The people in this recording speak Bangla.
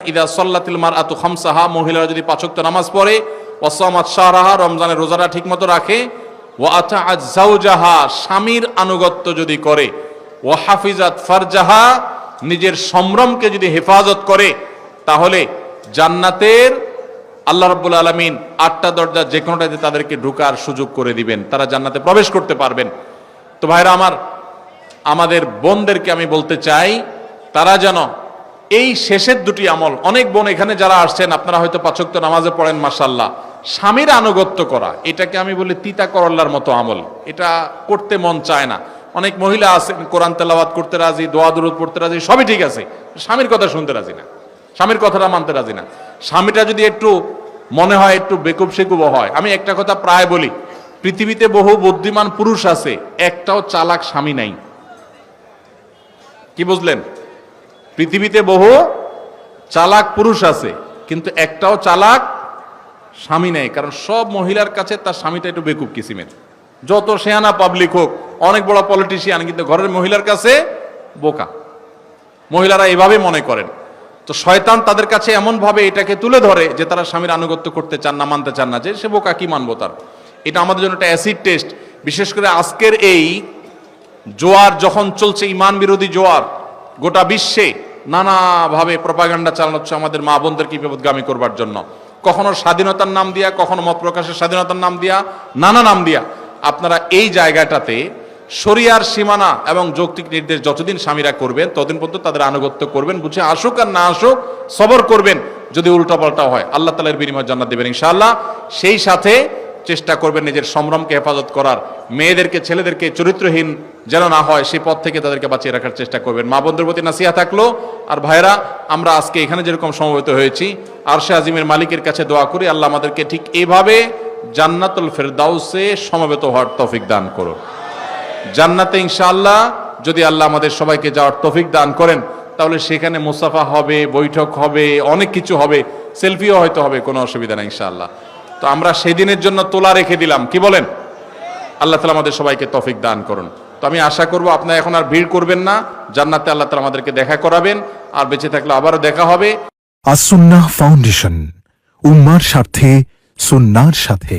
ইদা সাল্লাতিল মারআতু খামসাহা, মহিলারা যদি 5 ওয়াক্ত নামাজ পড়ে, ওয়া সামাত শাহরাহা, রমজানের রোজাটা ঠিকমতো রাখে, ওয়া আতাআত যাওজাহা, স্বামীর আনুগত্য যদি করে, ওয়া হাফিজাত ফারজাহা, নিজের সম্ভ্রমকে যদি হেফাজত করে, তাহলে জান্নাতের আল্লাহ রাব্বুল আলামিন 8টা দরজা যে কোনোটাতে তাদেরকে ঢোকার সুযোগ করে দিবেন, তারা জান্নাতে প্রবেশ করতে পারবেন। তো ভাইরা আমার, আমাদের বোনদেরকে আমি বলতে চাই, তারা যেন এই শেষের দুটি আমল, অনেক বোন এখানে যারা আসছেন আপনারা হয়তো 5 ওয়াক্ত নামাজে পড়েন মাশাআল্লাহ, স্বামীর আনুগত্য করা এটাকে আমি বলি তিতা করল্লার মতো আমল, এটা করতে মন চায় না। অনেক মহিলা আছেন কোরআন তেলাওয়াত করতে রাজি, দোয়া দুরূদ পড়তে রাজি, সবই ঠিক আছে, স্বামীর কথা শুনতে রাজি না, স্বামীর কথাটা মানতে রাজি না। স্বামীটা যদি একটু মনে হয় একটু বেকুব সেকুব হয়, আমি একটা কথা প্রায় বলি, পৃথিবীতে বহু বুদ্ধিমান পুরুষ আছে, একটাও চালাক স্বামী নাই। কি বুঝলেন? পৃথিবীতে বহু চালাক পুরুষ আছে, কিন্তু একটাও চালাক স্বামী নেই। কারণ সব মহিলার কাছে তার স্বামীটা একটু বেকুব কিসিমের, যত শেয়ানা পাবলিক হোক, অনেক বড় পলিটিশিয়ান, কিন্তু ঘরের মহিলার কাছে বোকা। মহিলারা এভাবে মনে করেন। তো শয়তান তাদের কাছে এমন ভাবে এটাকে তুলে ধরে যে তারা স্বামীর আনুগত্য করতে চান না, মানতে চান না, যে সে বোকা, কি মানবো তার। এটা আমাদের জন্য একটা অ্যাসিড টেস্ট। বিশেষ করে আজকের এই জোয়ার যখন চলছে, ইমান বিরোধী জোয়ার, গোটা বিশ্বে নানাভাবে প্রপাগান্ডা চালানো হচ্ছে আমাদের মা বোনদেরকে বিপদগামী করবার জন্য, কখনো স্বাধীনতার নাম দিয়া, কখনো মত প্রকাশের স্বাধীনতার নাম দিয়া, নানা নাম দিয়া। আপনারা এই জায়গাটাতে শরিয়ার সীমানা এবং যৌক্তিক নির্দেশ যতদিন স্বামীরা করবেন, ততদিন পর্যন্ত তাদের আনুগত্য করবেন, বুঝে আসুক আর না আসুক সবর করবেন। যদি উল্টাপাল্টা হয় আল্লাহ তাআলার বিনিময়ে জান্নাত দিবেন ইনশাআল্লাহ। সেই সাথে চেষ্টা করবেন নিজের সম্ভ্রমকে হেফাজত করার, মেয়েদেরকে ছেলেদেরকে চরিত্রহীন যেন না হয় সেই পথ থেকে তাদেরকে বাঁচিয়ে রাখার চেষ্টা করবেন। মা বোনদের প্রতি নাসিহা থাকলো। আর ভাইরা, আমরা আজকে এখানে যেরকম সমবেত হয়েছি, আরশে আজিমের মালিকের কাছে দোয়া করি আল্লাহ আমাদেরকে ঠিক এইভাবে জান্নাতুল ফেরদাউসে সমবেত হওয়ার তৌফিক দান করুন। জান্নাতে ইনশাআল্লাহ যদি আল্লাহ আমাদের সবাইকে যাওয়ার তৌফিক দান করেন, তাহলে সেখানে মুসাফা হবে, বৈঠক হবে, অনেক কিছু হবে, সেলফিও হয়তো হবে, কোনো অসুবিধা নেই ইনশাআল্লাহ। তো আমরা সেদিনের জন্য তোলা রেখে দিলাম, কি বলেন? আল্লাহ তাআলা আমাদের সবাইকে তৌফিক দান করুন। তো আমি আশা করব আপনারা এখন আর ভিড় করবেন না, জান্নাতে আল্লাহ তাআলা আমাদেরকে দেখা করাবেন, আর বেঁচে থাকলে আবারও দেখা হবে। আস সুন্নাহ ফাউন্ডেশন, উম্মার স্বার্থে সুন্নাহর সাথে।